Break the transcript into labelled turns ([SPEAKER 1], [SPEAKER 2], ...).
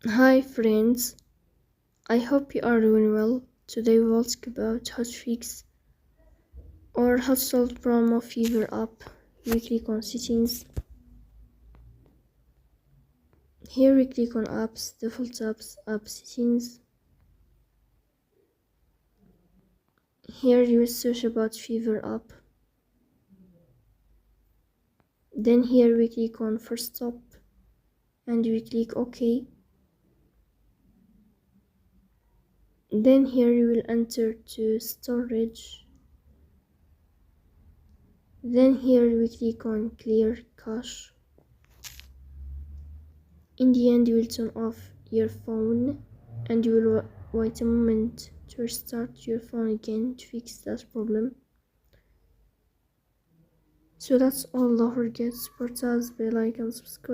[SPEAKER 1] Hi friends, I hope you are doing well. Today we will talk about how to fix or how to solve the problem of Fiverr app. We click on settings. Here we click on apps, default apps, app settings. Here you will search about Fiverr app. Then here we click on first stop and we click OK. Then here you will enter to storage. Then here we click on clear cache. In the end, you will turn off your phone and you will wait a moment to restart your phone again to fix that problem. So that's all. Don't forget to support us by like and subscribe.